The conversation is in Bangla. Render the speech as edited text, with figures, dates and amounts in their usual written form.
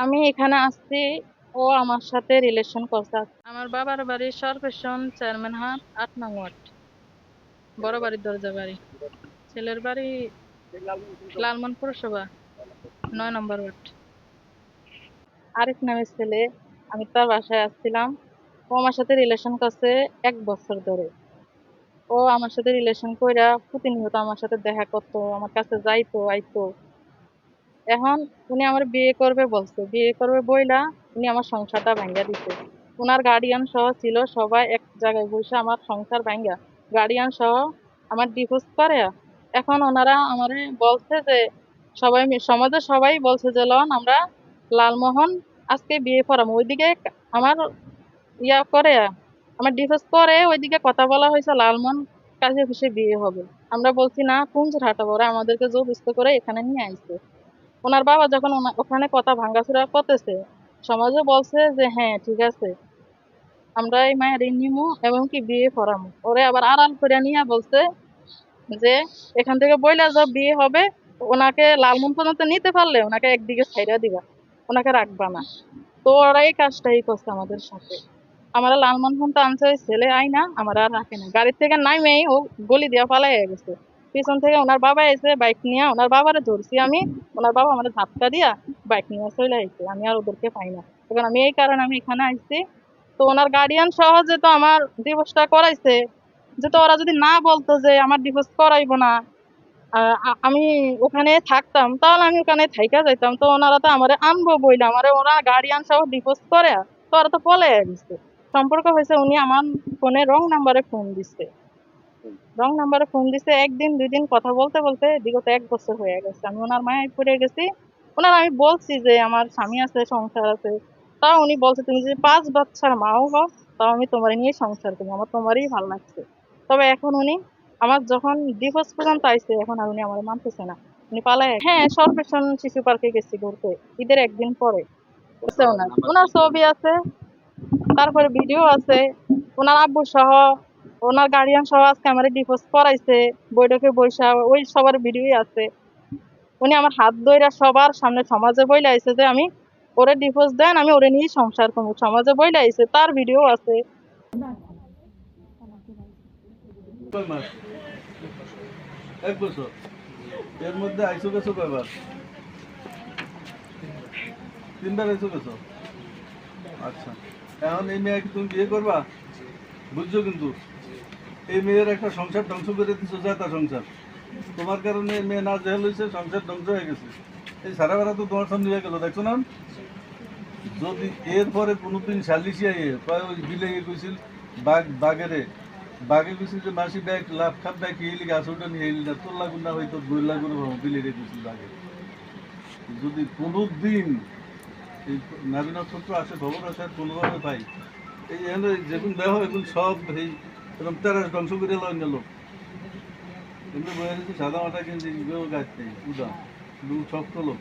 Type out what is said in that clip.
আমি এখানে আসছি, ও আমার সাথে রিলেশন করছে। আমার বাবার বাড়ি সরপেশন চেয়ারম্যান হাট ৮ নং ওয়ার্ড, বড় বাড়ির দরজা বাড়ি। ছেলের বাড়ি লালমন পৌরসভা ৯ নম্বর ওয়ার্ড। আরিফ নামের ছেলে, আমি তার বাসায় আসছিলাম। ও আমার সাথে রিলেশন করছে ১ বছর ধরে। ও আমার সাথে রিলেশন কইরা প্রতিনিয়ত আমার সাথে দেখা করতো, আমার কাছে যাইতো আইতো। এখন উনি আমার বিয়ে করবে বলছে, বিয়ে করবে বইলা উনি আমার সংসারটা ভাঙ্গা দিছে। উনার গার্ডিয়ান সহ ছিল, সবাই এক জায়গায় বসে আমার সংসার ভাঙ্গা, গার্ডিয়ান সহ আমার ডিভোর্স করে। এখন ওনারা আমারে বলছে যে সমাজে সবাই বলছে যে লন আমরা লালমোহন আজকে বিয়ে পড়াবো। ওইদিকে আমার ইয়া করে, আমার ডিভোর্স করে ওইদিকে কথা বলা হয়েছে লালমোহন কাজী অফিসে বিয়ে হবে। আমরা বলছি না, কুঞ্জরহাটা ওরা আমাদেরকে জোরজবস্তি করে এখানে নিয়ে আইছে। ওনার বাবা যখন ওখানে কথা ভাঙ্গাচোরা করতেছে, সমাজে বলছে যে হ্যাঁ ঠিক আছে, আমরা এই মায়ের ঋণ নিমু এবং কি বিয়ে পড়ামু। ওরে আবার আড়াল করে নিয়ে বলছে যে এখান থেকে বইলা যা বিয়ে হবে, ওনাকে লালমন পর্যন্ত নিতে পারলে ওনাকে একদিকে ছাইড়া দিবা, ওনাকে রাখবা না। তো ওরা এই কাজটাই করছে আমাদের সাথে। আমার লালমন ফোন তো আনছে ওই ছেলে আইনা, আমার আর রাখে না। গাড়ির থেকে নাইমেই ও গলি দিয়া পালাই গেছে। পিছন থেকে ওনার বাবা এসে বাইক নিয়ে, ওনার বাবারে ধরছি আমি, ওনার বাবা আমার ধাক্কা দিয়া বাইক নিয়ে চলে আইছে। আমি আর ওদেরকে পাই না। এখন আমি এই কারণে আমি এখানে আইছি। তো ওনার গার্ডিয়ান সহ যেহেতু আমার ডিভোর্সটা করাইছে, যেহেতু ওরা যদি না বলতো যে আমার ডিভোর্স করাইবো না, আমি ওখানে থাকতাম, তাহলে আমি ওখানে থাইকা যাইতাম। তো ওনারা তো আমারে আনবো বইলা আমারে ওরা গার্ডিয়ান সহ ডিভোর্স করে, তো ওরা তো পলাইয়া গেছে। সম্পর্ক হয়েছে উনি আমার ফোনে রং নাম্বারে ফোন দিছে। রং নাম্বারে ফোন দিছে, ১ দিন ২ দিন কথা বলতে বলতে বিগত ১ বছর হয়ে গেছে। আমি ওনার মায়ায় পড়ে গেছি। ওনার আমি বলছি যে আমার স্বামী আছে, সংসার আছে। তাও উনি বলছে তুমি যদি ৫ বাচ্চার মাও হও, তাও আমি তোমারে নিয়ে সংসার করবো, আমার তোমারই ভাল লাগছে। তবে এখন উনি আমার যখন ডিভোর্স পর্যন্ত আইছে, এখন আর উনি আমার মানতেছে না। উনি পালায়, হ্যাঁ, সরপেশন শিশু পার্কে গেছি ঘুরতে, ঈদের ১ দিন পরে। আছে ওনার ছবি আছে, তারপরে ভিডিও আছে, ওনার আব্বু সহ, ওনার গার্ডিয়ান সহ আজকে আমার ডিভোর্স করাইছে। বৈঠকে বৈশা ওই সবার ভিডিওই আছে। উনি আমার হাত ধইরা সবার সামনে সমাজে বইলা আইছে যে আমি ওরে ডিভোর্স দেন, আমি ওরে নিয়ে সংসার করবো। সমাজে বইলা আইছে, তার ভিডিও আছে। কয় মাস? ১ বছর। এর মধ্যে আইসো গেছো কয়বার? ৩ বার আইসো গেছো? আচ্ছা। এখন এই মেয়েকে তুমি বিয়ে করবা? বুঝছো কিন্তু এই মেয়ের একটা সংসার ধ্বংস করে দিছো, যাতা সংসার। তোমার কারণে এই মেয়ে না জেল হয়েছে, সংসার ধ্বংস হয়ে গেছে। এই সারা বেড়া তো তোমার সামনে হয়ে গেল, দেখছো না? যদি এরপরে কোনোদিন সালিশি আইয়ে কয় ওই বিলে কইছিল বাঘেরে বাঘে কইছিল যে মাসি ব্যাগ লাভ খাপ ব্যাগ এই গাছ ওটা নিয়ে এলি না, তোর লাগুন না হয়তো দুই লাগুন বিলে রেখেছিল বাঘে। যদি কোনোদিন এই নারী নক্ষত্র আসে, খবর আসে, আর কোনোভাবে পাই এই এখানে যেগুন দেওয়া হয় এখন সব এই এরকম তেরাস ধ্বংস করে লয় নিল। এমনি বয়ে রেখে সাদা মাটা কিনছে গাছ নেই উদা শক্ত লোক।